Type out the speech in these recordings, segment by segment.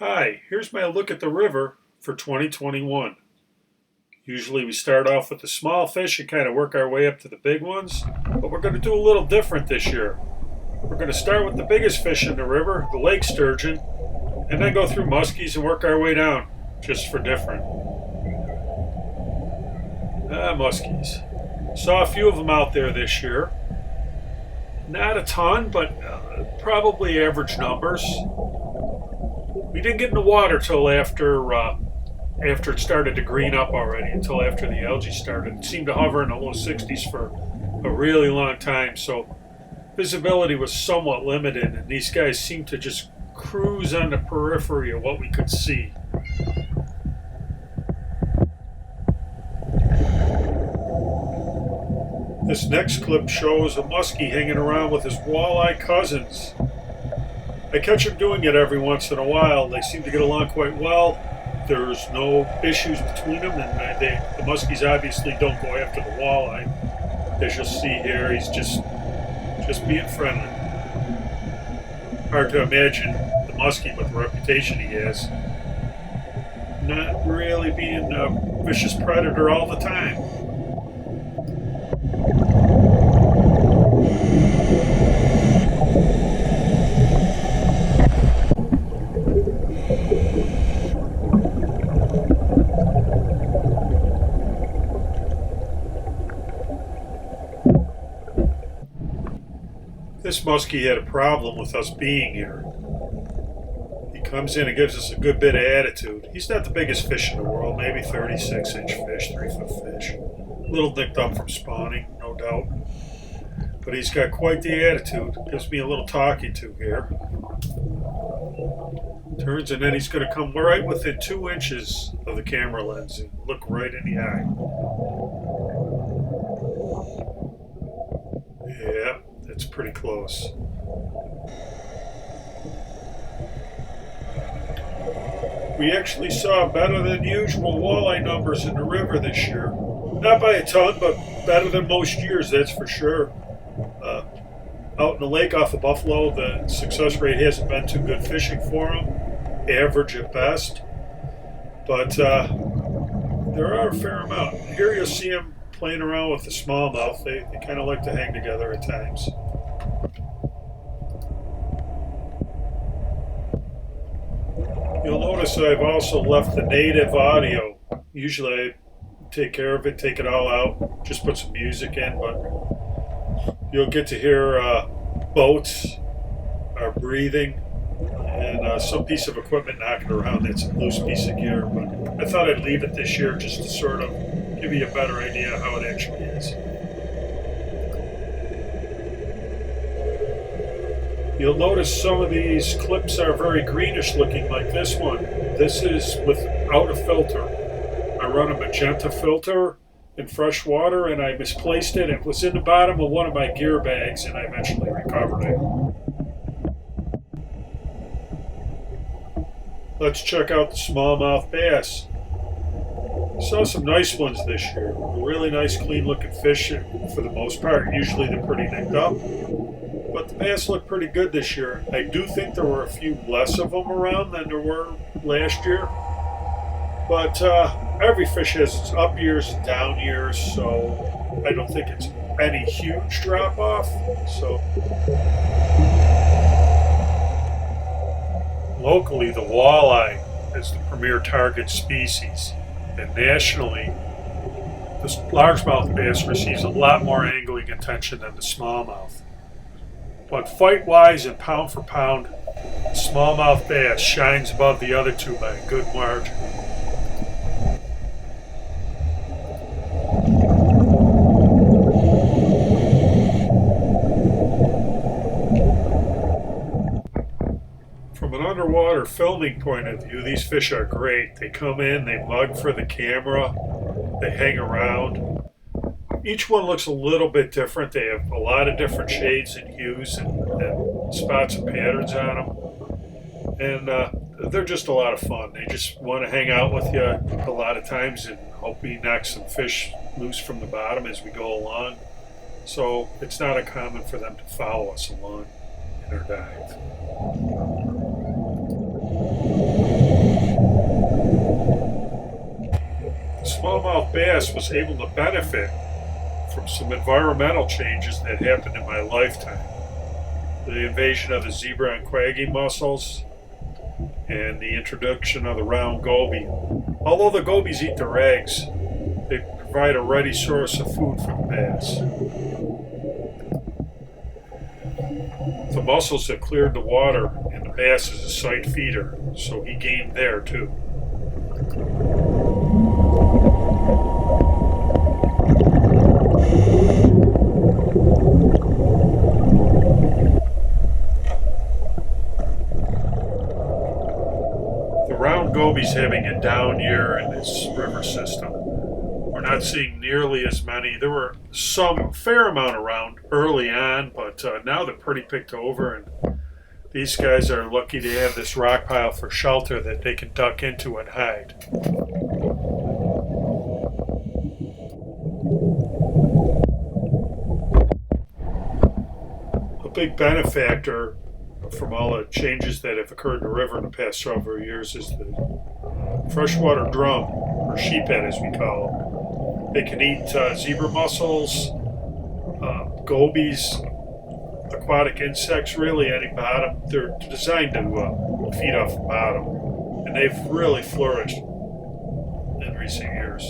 Hi, here's my look at the river for 2021. Usually we start off with the small fish and kind of work our way up to the big ones, but we're going to do a little different this year. We're going to start with the biggest fish in the river, the lake sturgeon, and then go through muskies and work our way down, just for different. Muskies. Saw a few of them out there this year. Not a ton, but probably average numbers. We didn't get in the water till after it started to green up already, until after the algae started. It seemed to hover in the low 60s for a really long time, so visibility was somewhat limited, and these guys seemed to just cruise on the periphery of what we could see. This next clip shows a muskie hanging around with his walleye cousins. I catch them doing it every once in a while. They seem to get along quite well. There's no issues between them, and the muskies obviously don't go after the walleye. As you'll see here, he's just being friendly. Hard to imagine the muskie with the reputation he has not really being a vicious predator all the time. This muskie had a problem with us being here. He comes in and gives us a good bit of attitude. He's not the biggest fish in the world, maybe 36-inch fish, 3-foot fish. A little nicked up from spawning, no doubt. But he's got quite the attitude. Gives me a little talking to here. Turns, and then he's going to come right within 2 inches of the camera lens and look right in the eye. Yeah. It's pretty close. We actually saw better than usual walleye numbers in the river this year. Not by a ton, but better than most years, that's for sure. Out in the lake off of Buffalo, the success rate hasn't been too good fishing for them. Average at best. But there are a fair amount. Here you'll see them playing around with the smallmouth. They kind of like to hang together at times. You'll notice I've also left the native audio. Usually I take care of it, take it all out, just put some music in, but you'll get to hear boats are breathing and some piece of equipment knocking around. That's a loose piece of gear, but I thought I'd leave it this year just to sort of give you a better idea of how it actually is. You'll notice some of these clips are very greenish looking, like this one. This is without a filter. I run a magenta filter in fresh water and I misplaced it. It was in the bottom of one of my gear bags and I eventually recovered it. Let's check out the smallmouth bass. Saw some nice ones this year. Really nice, clean looking fish for the most part. Usually they're pretty nicked up. But the bass looked pretty good this year. I do think there were a few less of them around than there were last year. But every fish has its up years and down years, so I don't think it's any huge drop off. So locally, the walleye is the premier target species. And nationally, the largemouth bass receives a lot more angling attention than the smallmouth. But fight-wise and pound for pound, the smallmouth bass shines above the other two by a good margin. From an underwater filming point of view, these fish are great. They come in, they mug for the camera, they hang around. Each one looks a little bit different. They have a lot of different shades and hues and spots and patterns on them. And they're just a lot of fun. They just want to hang out with you a lot of times and hope we knock some fish loose from the bottom as we go along. So it's not uncommon for them to follow us along in our dive. smallmouth bass was able to benefit from some environmental changes that happened in my lifetime. The invasion of the zebra and quaggy mussels, and the introduction of the round goby. Although the gobies eat their eggs, they provide a ready source of food for the bass. The mussels have cleared the water, and the bass is a sight feeder, so he gained there too. The round goby's having a down year in this river system. We're not seeing nearly as many. There were some fair amount around early on, but now they're pretty picked over, and these guys are lucky to have this rock pile for shelter that they can duck into and hide. A big benefactor from all the changes that have occurred in the river in the past several years is the freshwater drum, or sheephead as we call them. They can eat zebra mussels, gobies, aquatic insects, really any bottom. They're designed to feed off the bottom, and they've really flourished in recent years.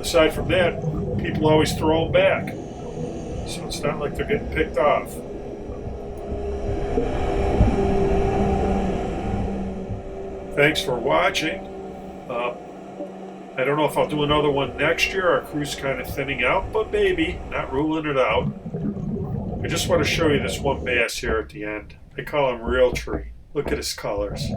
Aside from that, people always throw them back, so it's not like they're getting picked off. Thanks for watching. I don't know if I'll do another one next year. Our crew's kind of thinning out, but maybe, not ruling it out. I just want to show you this one bass here at the end. They call him Real Tree. Look at his colors.